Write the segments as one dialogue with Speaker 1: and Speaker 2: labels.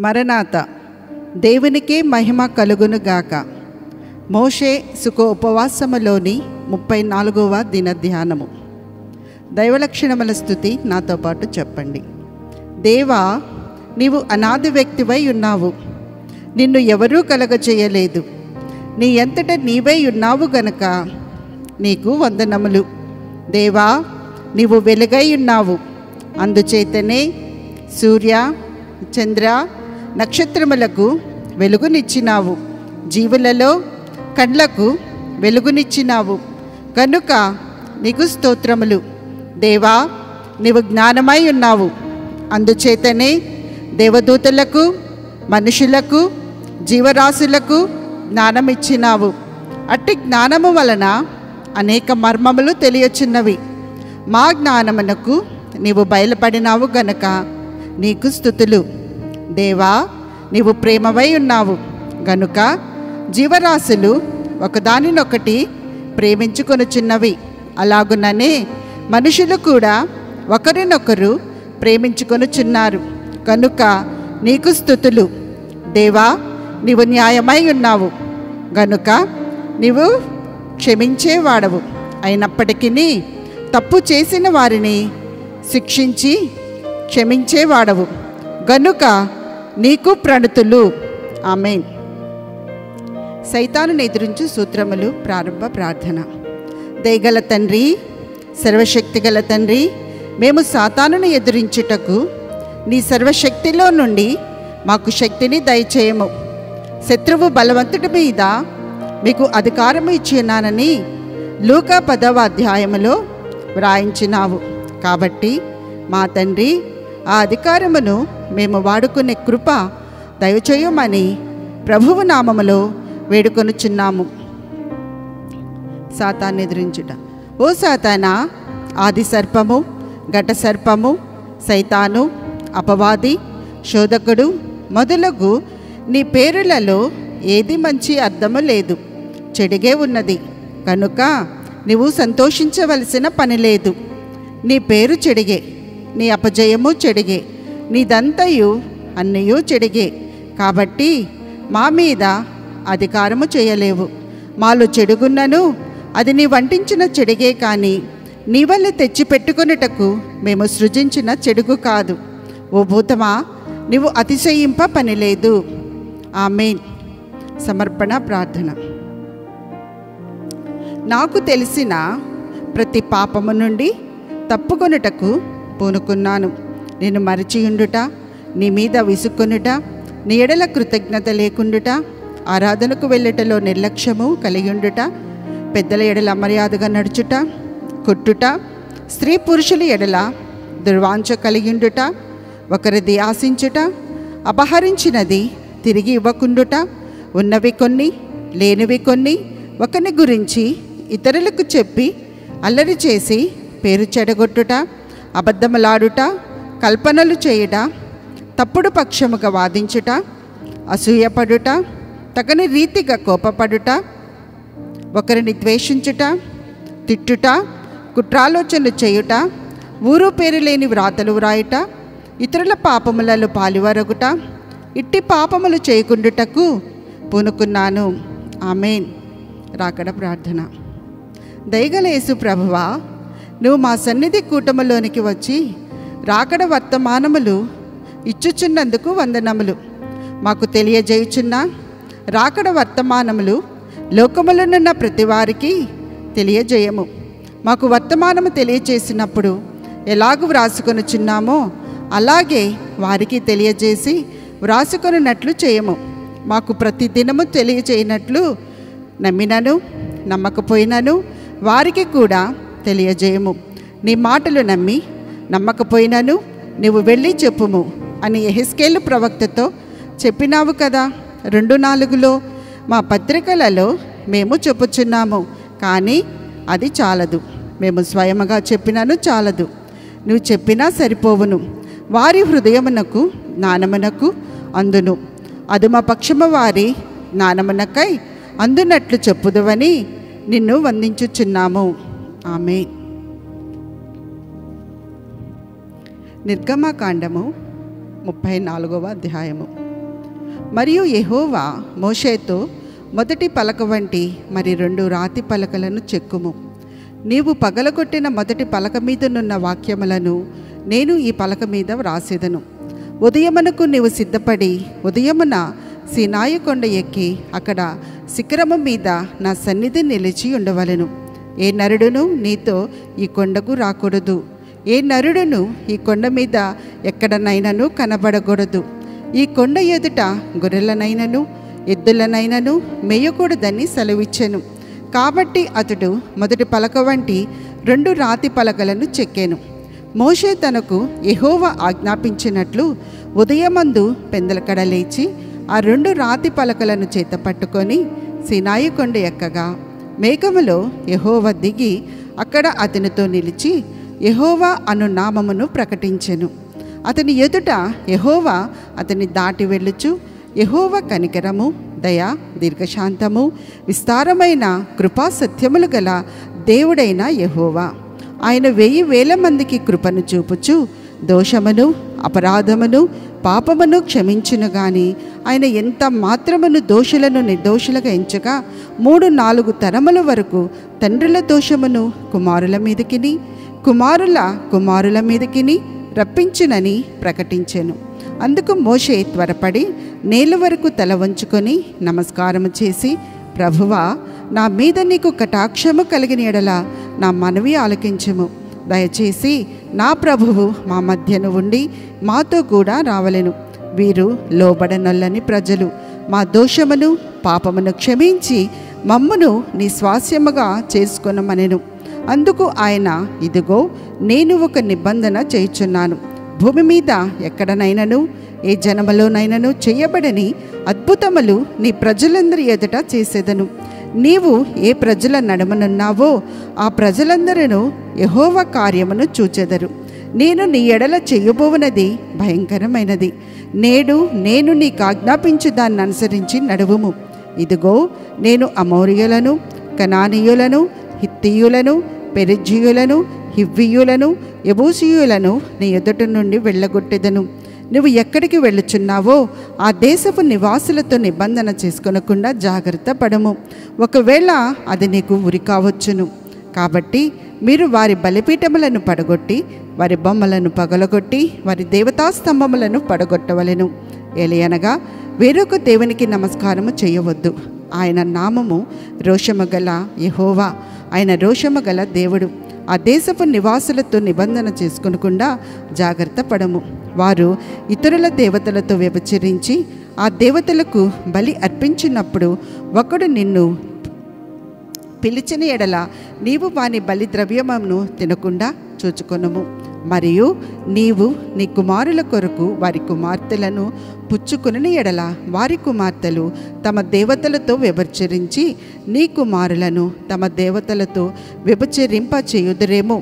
Speaker 1: మరణాత దేవునికే మహిమ కలుగునుగాక. మోషే సుఖ ఉపవాసములోని 34వ దిన ధ్యానము. దైవలక్షణముల స్తుతి నాతో పాటు చెప్పండి. దేవా, నీవు అనాది వ్యక్తివై ఉన్నావు. నిన్ను ఎవరూ కలగచేయలేదు. నీ అంతట నీవై ఉన్నావు గనుక నీకు వందనములు. దేవా, నీవు వెలుగై ఉన్నావు. అందుచేతనే సూర్య, చంద్ర, నక్షత్రములకు వెలుగునిచ్చినావు. జీవులలో కండ్లకు వెలుగునిచ్చినావు కనుక నీకు స్తోత్రములు. దేవా, నీవు జ్ఞానమై ఉన్నావు. అందుచేతనే దేవదూతలకు, మనుషులకు, జీవరాశులకు జ్ఞానమిచ్చినావు. అట్టి జ్ఞానము వలన అనేక మర్మములు తెలియచున్నవి. మా జ్ఞానమునకు నీవు బయలుపడినావు గనక నీకు స్తుతులు. దేవా, నీవు ప్రేమవై ఉన్నావు గనుక జీవరాశులు ఒకదానినొకటి ప్రేమించుకొనుచున్నవి. అలాగుననే మనుషులు కూడా ఒకరినొకరు ప్రేమించుకొనుచున్నారు కనుక నీకు స్తుతులు. దేవా, నీవు న్యాయమై ఉన్నావు గనుక నీవు క్షమించేవాడవు. అయినప్పటికీ తప్పు చేసిన వారిని శిక్షించి క్షమించేవాడవు గనుక నీకు ప్రణతులు. ఆమేన్. సైతానుని ఎదురించు సూత్రములు. ప్రారంభ ప్రార్థన. దయగల తండ్రి, సర్వశక్తిగల తండ్రి, మేము సాతానుని ఎదురించుటకు నీ సర్వశక్తిలో నుండి మాకు శక్తిని దయచేయము. శత్రువు బలవంతుడి మీద మీకు అధికారము ఇచ్చినానని లూకా 10వ అధ్యాయములో వ్రాయించినావు. కాబట్టి మా తండ్రి, ఆ అధికారమును మేము వాడుకునే కృప దయచేయమని ప్రభువు నామములో వేడుకొనుచున్నాము. సాతాన్ని ఎదిరించుట. ఓ సాతానా, ఆది సర్పము, ఘట సర్పము, సైతాను, అపవాది, శోధకుడు మొదలగు నీ పేరులలో ఏది మంచి అర్థము లేదు, చెడుగే ఉన్నది కనుక నీవు సంతోషించవలసిన పని లేదు. నీ పేరు చెడిగే, నీ అపజయము చెడిగే, నీదంతయు అన్నయూ చెడిగే. కాబట్టి మా మీద అధికారము చేయలేవు. మాలో చెడుగున్నను అది నీ వంటించిన చెడిగే కానీ నీ వల్ల తెచ్చిపెట్టుకొనుటకు మేము సృజించిన చెడుగు కాదు. ఓ భూతమా, నీవు అతిశయింప పని లేదు. ఆమేన్. సమర్పణ ప్రార్థన. నాకు తెలిసిన ప్రతి పాపము నుండి తప్పుకొనుటకు పూనుకున్నాను. నేను మరచియుండుట, నీ మీద విసుక్కొనుట, నీ ఎడల కృతజ్ఞత లేకుండుట, ఆరాధనకు వెళ్ళుటలో నిర్లక్ష్యము కలిగియుండుట, పెద్దల ఎడల అమర్యాదగా నడుచుట, కొట్టుట, స్త్రీ పురుషుల ఎడల దుర్వాంఛ కలిగియుండుట, ఒకరిది ఆశించుట, అపహరించినది తిరిగి ఇవ్వకుండుట, ఉన్నవి కొన్ని లేనివి కొన్ని, ఒకని గురించి ఇతరులకు చెప్పి అల్లరి చేసి పేరు చెడగొట్టుట, అబద్ధములాడుట, కల్పనలు చేయుట, తప్పుడు పక్షముగా వాదించుట, అసూయపడుట, తగని రీతిగా కోపపడుట, ఒకరిని ద్వేషించుట, తిట్టుట, కుట్రాలోచనలు చేయుట, ఊరు పేరు లేని వ్రాతలు వ్రాయుట, ఇతరుల పాపములలో పాలువరగుట, ఇట్టి పాపములు చేయకుండుటకు పూనుకున్నాను. ఆమేన్. రాకడ ప్రార్థన. దయగల యేసు ప్రభువా, నువ్వు మా సన్నిధి కూటములోనికి వచ్చి రాకడ వర్తమానములు ఇచ్చుచున్నందుకు వందనములు. మాకు తెలియజేయుచున్న రాకడ వర్తమానములు లోకములనున్న ప్రతి వారికి తెలియజేయము. మాకు వర్తమానము తెలియచేసినప్పుడు ఎలాగూ వ్రాసుకొనుచున్నామో అలాగే వారికి తెలియజేసి వ్రాసుకొనున్నట్లు చేయము. మాకు ప్రతి దినము తెలియచేయనట్లు నమ్మినను నమ్మకపోయినను వారికి కూడా తెలియజేయము. నీ మాటలు నమ్మి నమ్మకపోయినను నీవు వెళ్ళి చెప్పుము అని యెహెజ్కేలు ప్రవక్తతో చెప్పినావు కదా. 2:4 మా పత్రికలలో మేము చెప్పుచున్నాము, కానీ అది చాలదు. మేము స్వయముగా చెప్పినను చాలదు, నువ్వు చెప్పినా సరిపోవును. వారి హృదయమునకు జ్ఞానమునకు అందును, అది మా పక్షము వారి జ్ఞానమునకై అందునట్లు చెప్పుదువని నిన్ను వందించుచున్నాము. ఆమేన్. నిర్గమకాండము 34వ అధ్యాయము. మరియు యెహోవా మోషేతో, మొదటి పలక వంటి మరి 2 రాతి పలకలను చెక్కుము. నీవు పగలగొట్టిన మొదటి పలక మీదనున్న వాక్యములను నేను ఈ పలక మీద వ్రాసేదను. ఉదయమునకు నీవు సిద్ధపడి ఉదయమున సీనాయి కొండ ఎక్కి అక్కడ శిఖరము మీద నా సన్నిధి నిలిచి ఉండవలెను. ఏ నరుడును నీతో ఈ కొండకు రాకూడదు. ఏ నరుడును ఈ కొండ మీద ఎక్కడనైనను కనబడకూడదు. ఈ కొండ ఎదుట గొర్రెలనైనను ఎద్దులనైనను మేయకూడదని సెలవిచ్చెను. కాబట్టి అతడు మొదటి పలక వంటి 2 రాతి పలకలను చెక్కాను. మోషే తనకు యెహోవా ఆజ్ఞాపించినట్లు ఉదయమందు పెందలకడ లేచి ఆ 2 రాతి పలకలను చేత పట్టుకొని సీనాయి కొండ ఎక్కగా మేఘములో యెహోవా దిగి అక్కడ అతనితో నిలిచి యెహోవా అను నామమును ప్రకటించెను. అతని ఎదుట యెహోవా అతని దాటి వెళ్ళుచు, యెహోవా కనికరము, దయ, దీర్ఘశాంతము, విస్తారమైన కృపా సత్యములు గల దేవుడైన యెహోవా. ఆయన 1000 మందికి కృపను చూపుచు దోషమును అపరాధమును పాపమును క్షమించును గాని ఆయన ఎంత మాత్రమును దోషులను నిర్దోషులుగా ఎంచగా 3-4 తరముల వరకు తండ్రుల దోషమును కుమారుల మీదకిని కుమారుల కుమారుల మీదకిని రప్పించునని ప్రకటించెను. అందుకు మోషే త్వరపడి నేల వరకు తల వంచుకొని నమస్కారము చేసి, ప్రభువా, నా మీద నీకు కటాక్షము కలిగిన ఎడల నా మనవి ఆలకించుము. దయచేసి నా ప్రభువు మా మధ్యను ఉండి మాతో కూడా రావలెను. వీరు లోబడనొల్లని ప్రజలు. మా దోషమును పాపమును క్షమించి మమ్మును నీ స్వాస్యముగా చేసుకొనమనెను. అందుకు ఆయన, ఇదిగో నేను ఒక నిబంధన చేయుచున్నాను. భూమి మీద ఎక్కడనైనను ఏ జనములోనైనను చేయబడని అద్భుతములు నీ ప్రజలందరి ఎదుట చేసేదను. నీవు ఏ ప్రజల నడుమనున్నావో ఆ ప్రజలందరూ యెహోవా కార్యమును చూచెదరు. నేను నీ ఎడల చేయబోవునది భయంకరమైనది. నేడు నేను నీకు ఆజ్ఞాపించు దాన్ని అనుసరించి నడువుము. ఇదిగో నేను అమోరియులను, కనానీయులను, హిత్తీయులను, పెరిజ్జీయులను, హివ్వీయులను, యెబూసీయులను నీ ఎదుట నుండి వెళ్ళగొట్టెదను. నువ్వు ఎక్కడికి వెళ్ళుచున్నావో ఆ దేశపు నివాసులతో నిబంధన చేసుకొనకుండా జాగ్రత్త పడము. ఒకవేళ అది నీకు ఉరి కావచ్చును. కాబట్టి మీరు వారి బలిపీఠములను పడగొట్టి వారి బొమ్మలను పగలగొట్టి వారి దేవతాస్తంభములను పడగొట్టవలెను. ఏలయనగా వేరొక దేవునికి నమస్కారము చేయవద్దు. ఆయన నామము రోషము గల యెహోవా. ఆయన రోషము గల దేవుడు. ఆ దేశపు నివాసులతో నిబంధన చేసుకొనకుండా జాగ్రత్త పడము. వారు ఇతరుల దేవతలతో వ్యభిచరించి ఆ దేవతలకు బలి అర్పించినప్పుడు ఒకడు నిన్ను పిలిచిన ఎడల నీవు వాని బలి ద్రవ్యమును తినకుండా చూచుకొనుము. మరియు నీవు నీ కుమారుల కొరకు వారి కుమార్తెలను పుచ్చుకుని ఎడల వారి కుమార్తెలు తమ దేవతలతో వ్యభిచరించి నీ కుమారులను తమ దేవతలతో వ్యభిచరింప చేయుదురేమో.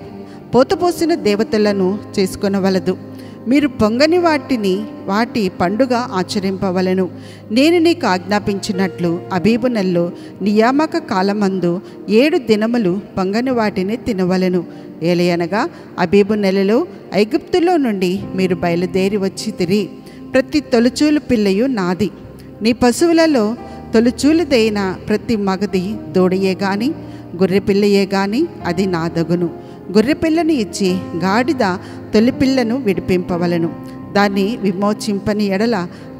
Speaker 1: పోతపోసిన దేవతలను చేసుకొనవలదు. మీరు పొంగని వాటి పండుగ ఆచరింపవలెను. నేను నీకు ఆజ్ఞాపించినట్లు అబీబు నెలలో నియామక కాలమందు 7 దినములు పొంగని వాటిని తినవలెను. ఏలయనగా అబీబు నెలలో ఐగుప్తులో నుండి మీరు బయలుదేరి వచ్చి తిరిగి ప్రతి తొలిచూలు పిల్లయు నాది. నీ పశువులలో తొలిచూలుదైన ప్రతి మగది దూడయే గాని గొర్రె పిల్లయే గాని అది నాదగును. గొర్రెపిల్లను ఇచ్చి గాడిద తొలిపిల్లను విడిపింపవలను. దాన్ని విమోచింపని ఎడల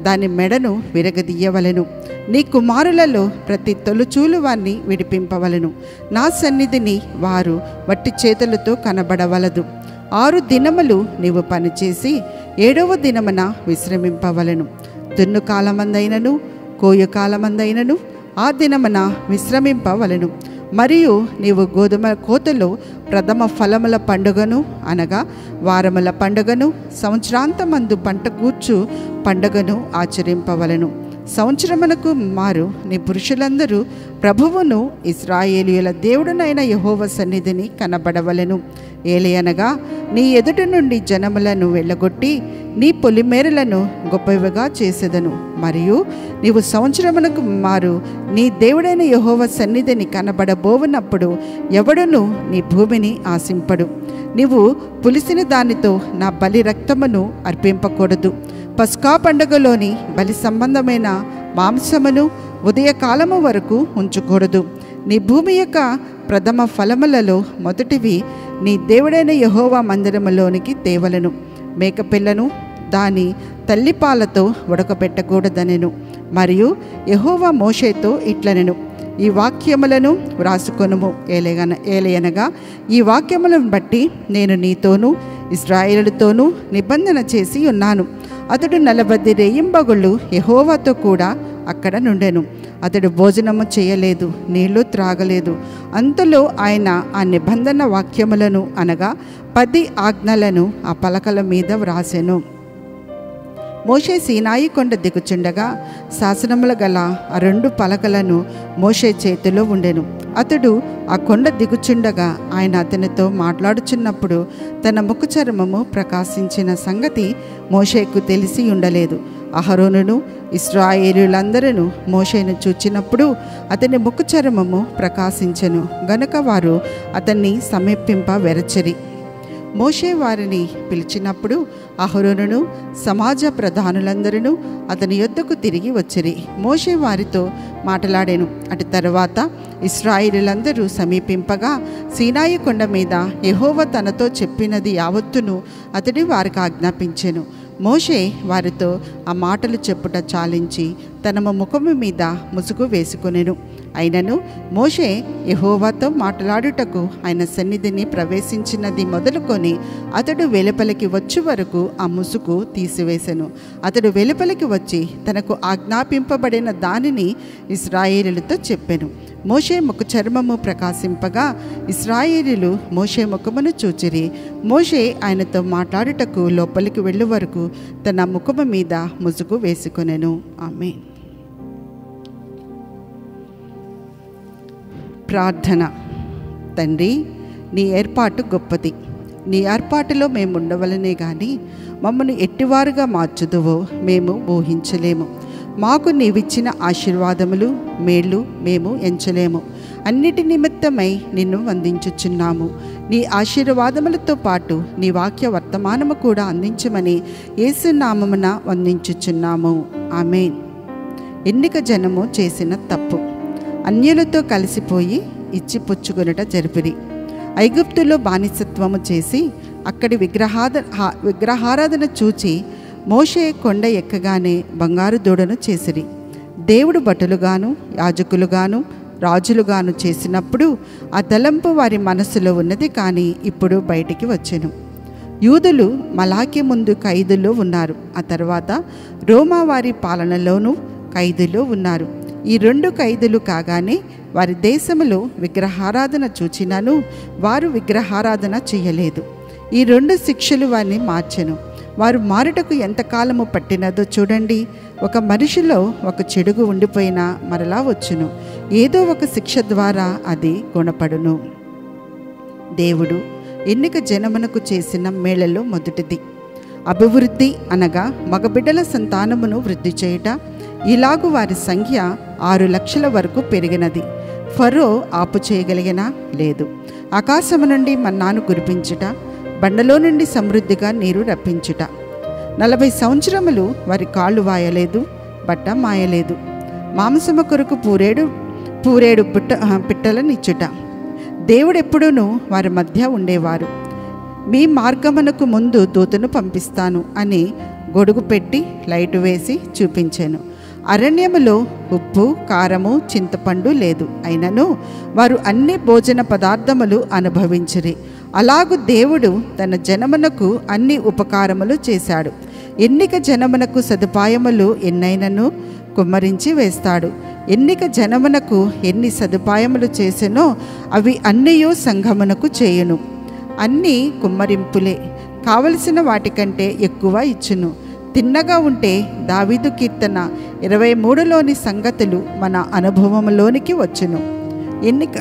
Speaker 1: దాని మెడను విరగదీయవలెను. నీ కుమారులలో ప్రతి తొలిచూలు వారిని విడిపింపవలను. నా సన్నిధిని వారు వట్టి చేతులతో కనబడవలదు. 6 దినములు నీవు పనిచేసి 7వ దినమున విశ్రమింపవలెను. దున్ను కాలమందైనను కోయ కాలమందైనను ఆ దినమున విశ్రమింపవలెను. మరియు నీవు గోధుమ కోతలో ప్రథమ ఫలముల పండుగను అనగా వారముల పండుగను సంవత్సరాంతమందు పంట కూర్చు పండుగను ఆచరింపవలెను. సంవత్సరమునకు మారు నీ పురుషులందరూ ప్రభువును ఇశ్రాయేలీయుల దేవుడునైన యెహోవా సన్నిధిని కనబడవలెను. ఏలయనగా నీ ఎదుట నుండి జనములను వెళ్ళగొట్టి నీ పొలిమేరలను గొప్పవిగా చేసేదను. మరియు నీవు సంవత్సరమునకు మారు నీ దేవుడైన యెహోవా సన్నిధిని కనబడబోవునప్పుడు ఎవడును నీ భూమిని ఆశింపడు. నీవు పులిసిన దానితో నా బలి రక్తమును అర్పింపకూడదు. పస్కా పండుగలోని బలి సంబంధమైన మాంసమును ఉదయకాలము వరకు ఉంచకూడదు. నీ భూమి యొక్క ప్రథమ ఫలములలో మొదటివి నీ దేవుడైన యెహోవా మందిరములోనికి తేవలను. మేకపిల్లను దాని తల్లిపాలతో ఉడకబెట్టకూడదనెను. మరియు యెహోవా మోషేతో ఇట్లనెను, ఈ వాక్యములను వ్రాసుకొనుము. ఏలయనగా ఈ వాక్యములను బట్టి నేను నీతోనూ ఇశ్రాయేలుతోనూ నిబంధన చేసి ఉన్నాను. అతడు 40 రేయింబగళ్ళు యెహోవాతో కూడా అక్కడ నుండెను. అతడు భోజనము చేయలేదు, నీళ్లు త్రాగలేదు. అంతలో ఆయన ఆ నిబంధన వాక్యములను అనగా 10 ఆజ్ఞలను ఆ పలకల మీద వ్రాసెను. మోషే సీనాయి కొండ దిగుచుండగా శాసనముల గల ఆ 2 పలకలను మోషే చేతిలో ఉండెను. అతడు ఆ కొండ దిగుచుండగా ఆయన అతనితో మాట్లాడుచున్నప్పుడు తన ముఖ చర్మము ప్రకాశించిన సంగతి మోషేకు తెలిసి ఉండలేదు. అహరోనును ఇశ్రాయేలీయులందరూ మోషేను చూచినప్పుడు అతని ముఖ చర్మము ప్రకాశించెను గనుక వారు అతన్ని సమీపింప వెరచరి. మోషే వారిని పిలిచినప్పుడు అహరోనును సమాజ ప్రధానులందరూ అతని యొద్దకు తిరిగి వచ్చిరి. మోషే వారితో మాట్లాడెను. అటు తరువాత ఇశ్రాయేలీయులందరూ సమీపింపగా సీనాయి కొండ మీద యెహోవా తనతో చెప్పినది యావత్తును అతడు వారికి ఆజ్ఞాపించెను. మోషే వారితో ఆ మాటలు చెప్పుట చాలించి తన ముఖము మీద ముసుగు వేసుకొనెను. అయినను మోషే యెహోవాతో మాట్లాడుటకు ఆయన సన్నిధిని ప్రవేశించినది మొదలుకొని అతడు వెలుపలికి వచ్చే వరకు ఆ ముసుగు తీసివేసెను. అతడు వెలుపలికి వచ్చి తనకు ఆజ్ఞాపింపబడిన దానిని ఇశ్రాయేలీయులతో చెప్పెను. మోషే ముఖ చర్మము ప్రకాశింపగా ఇశ్రాయేలీయులు మోషే ముఖమును చూచిరి. మోషే ఆయనతో మాట్లాడుటకు లోపలికి వెళ్ళు వరకు తన ముఖము మీద ముసుగు వేసుకొనెను. ఆమేన్. ప్రార్థన. తండ్రి, నీ ఏర్పాటు గొప్పది. నీ ఏర్పాటులో మేము ఉండవలనే కానీ మమ్మల్ని ఎట్టివారుగా మార్చుదువో మేము ఊహించలేము. మాకు నీవిచ్చిన ఆశీర్వాదములు మేళ్ళు మేము ఎంచలేము. అన్నిటి నిమిత్తమై నిన్ను వందించుచున్నాము. నీ ఆశీర్వాదములతో పాటు నీ వాక్య వర్తమానము కూడా అందించమని యేసు నామమున వందించుచున్నాము. ఆమేన్. ఎన్నిక జనము చేసిన తప్పు. అన్యులతో కలిసిపోయి ఇచ్చిపుచ్చుకొనుట జరిపిరి. ఐగుప్తులో బానిసత్వము చేసి అక్కడి విగ్రహారాధన చూచి మోషే కొండ ఎక్కగానే బంగారు దూడను చేసిరి. దేవుడు భటులుగాను యాజకులుగాను రాజులుగాను చేసినప్పుడు ఆ తలంపు వారి మనసులో ఉన్నది, కానీ ఇప్పుడు బయటికి వచ్చెను. యూదులు మలాకి ముందు ఖైదులో ఉన్నారు. ఆ తర్వాత రోమా వారి పాలనలోనూ ఖైదులో ఉన్నారు. ఈ 2 ఖైదులు కాగానే వారి దేశములో విగ్రహారాధన చూచినను వారు విగ్రహారాధన చేయలేదు. ఈ 2 శిక్షలు వారిని మార్చెను. వారు మారుటకు ఎంతకాలము పట్టినదో చూడండి. ఒక మనిషిలో ఒక చెడుగు ఉండిపోయినా మరలా వచ్చును. ఏదో ఒక శిక్ష ద్వారా అది గుణపడును. దేవుడు ఎన్నిక జనమునకు చేసిన మేళ్లలో మొదటిది అభివృద్ధి, అనగా మగబిడ్డల సంతానమును వృద్ధి చేయుట. ఇలాగు వారి సంఖ్య 6 లక్షల వరకు పెరిగినది. ఫరో ఆపు చేయగలిగినా లేదు. ఆకాశము నుండి మన్నాను కురిపించుట, బండలో నుండి సమృద్ధిగా నీరు రప్పించుట. 40 సంవత్సరములు వారి కాళ్ళు వాయలేదు, బట్ట మాయలేదు. మాంసము కొరకు పూరేడు పిట్టలనిచ్చుట. దేవుడెప్పుడూనూ వారి మధ్య ఉండేవారు. మీ మార్గమునకు ముందు దూతను పంపిస్తాను అని గొడుగు పెట్టి లైటు వేసి చూపించాను. అరణ్యములో ఉప్పు కారము చింతపండు లేదు. అయినను వారు అన్ని భోజన పదార్థములు అనుభవించిరి. అలాగు దేవుడు తన జనమునకు అన్ని ఉపకారములు చేశాడు. ఎన్నిక జనమునకు సదుపాయములు ఎన్నైనను కుమ్మరించి వేస్తాడు. ఎన్నిక జనమునకు ఎన్ని సదుపాయములు చేసెనో అవి అన్నీయు సంఘమునకు చేయును. అన్నీ కుమ్మరింపులే, కావలసిన వాటికంటే ఎక్కువ ఇచ్చును. తిన్నగా ఉంటే దావీదు కీర్తన 23లోని సంగతులు మన అనుభవములోనికి వచ్చును. ఎన్నిక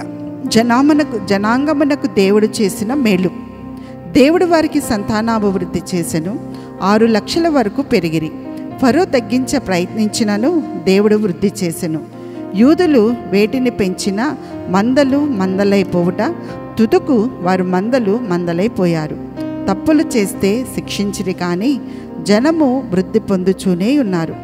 Speaker 1: జనాంగమునకు దేవుడు చేసిన మేలు. దేవుడు వారికి సంతానాభివృద్ధి చేసెను. 6 లక్షల వరకు పెరిగిరి. ఫరో తగ్గించ ప్రయత్నించినను దేవుడు వృద్ధి చేసెను. యూదులు వేటిని పెంచిన మందలు మందలైపోవుట, తుదకు వారు మందలు మందలైపోయారు. తప్పులు చేస్తే శిక్షించిరి, కానీ జనము వృద్ధి పొందుచూనే ఉన్నారు.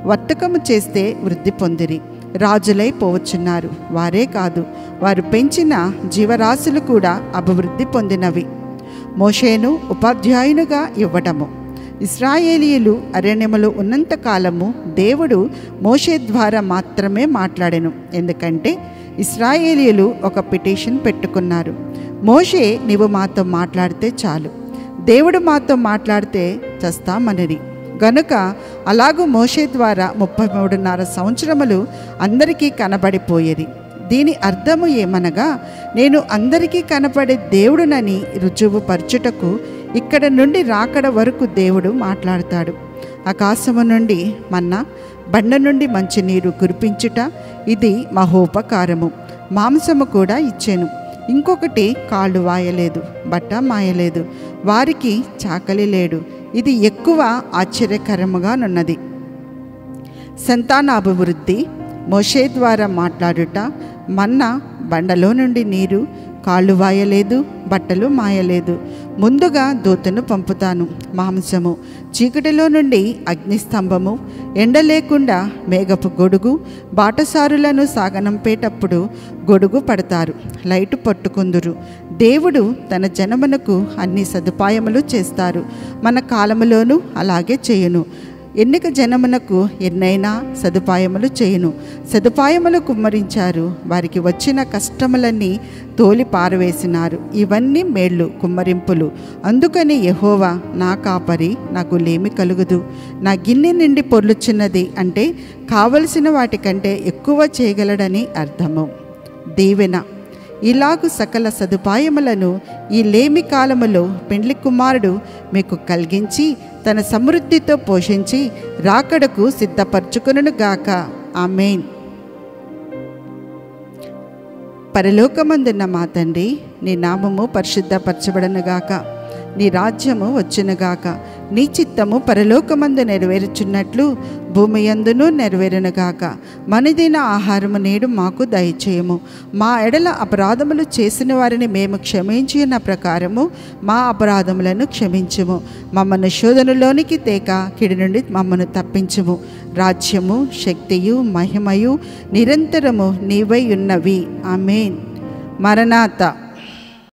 Speaker 1: వర్తకము చేస్తే వృద్ధి పొందిరి, రాజులై పోవచ్చున్నారు. వారే కాదు, వారు పెంచిన జీవరాశులు కూడా అభివృద్ధి పొందినవి. మోషేను ఉపాధ్యాయునిగా ఇవ్వడము. ఇశ్రాయేలీయులు అరణ్యములో ఉన్నంతకాలము దేవుడు మోషే ద్వారా మాత్రమే మాట్లాడెను. ఎందుకంటే ఇశ్రాయేలీయులు ఒక పిటిషన్ పెట్టుకున్నారు. మోషే, నీవు మాతో మాట్లాడితే చాలు, దేవుడు మాతో మాట్లాడితే చస్తామనిరి. గనుక అలాగూ మోషే ద్వారా 33.5 సంవత్సరములు అందరికీ కనబడిపోయేది. దీని అర్థము ఏమనగా, నేను అందరికీ కనపడే దేవుడునని రుజువు పరచుటకు ఇక్కడ నుండి రాకడ వరకు దేవుడు మాట్లాడతాడు. ఆకాశము నుండి మన్నా, బండ నుండి మంచినీరు కురిపించుట ఇది మహోపకారము. మాంసము కూడా ఇచ్చెను. ఇంకొకటి, కాళ్ళు వాయలేదు, బట్ట మాయలేదు, వారికి చాకలి లేడు. ఇది ఎక్కువ ఆశ్చర్యకరముగానున్నది. సంతానాభివృద్ధి. మోషే ద్వారా మాట్లాడుట. మన్నా, బండలో నుండి నీరు, కాళ్ళు వాయలేదు, బట్టలు మాయలేదు. ముందుగా దూతను పంపుతాను. మాంసము. చీకటిలో నుండి అగ్నిస్తంభము. ఎండ లేకుండా మేఘపు గొడుగు. బాటసారులను సాగనంపేటప్పుడు గొడుగు పడతారు, లైటు పట్టుకుందురు. దేవుడు తన జనమునకు అన్ని సదుపాయములు చేస్తారు. మన కాలములోనూ అలాగే చేయును. ఎన్నిక జనమునకు ఎన్నైనా సదుపాయములు చేయును. సదుపాయములు కుమ్మరించారు, వారికి వచ్చిన కష్టములన్నీ తోలి పారవేసినారు. ఇవన్నీ మేళ్ళు, కుమ్మరింపులు. అందుకని యెహోవా నా కాపరి, నాకు లేమి కలుగదు. నా గిన్నె నిండి పొర్లుచున్నది అంటే కావలసిన వాటికంటే ఎక్కువ చేయగలడని అర్థము. దీవెన. ఇలాగు సకల సదుపాయములను ఈ లేమి కాలములో పెండ్లి కుమారుడు మీకు కలిగించి తన సమృద్ధితో పోషించి రాకడకు సిద్ధపరచుకొనును గాక. ఆమేన్. పరలోకమందున్న మా తండ్రి, నీ నామము పరిశుద్ధపరచబడనుగాక, నీ రాజ్యము వచ్చునుగాక, నీ చిత్తము పరలోకమందు నెరవేరుచున్నట్లు భూమి యందును నెరవేరునుగాక. మనదిన ఆహారము నేడు మాకు దయచేయము. మా ఎడల అపరాధములు చేసిన వారిని మేము క్షమించిన ప్రకారము మా అపరాధములను క్షమించుము. మమ్మను శోధనలోనికి తేక కీడు నుండి మమ్మను తప్పించుము. రాజ్యము, శక్తియు, మహిమయు నిరంతరము నీవై ఉన్నవి. ఆమేన్. మరణాత.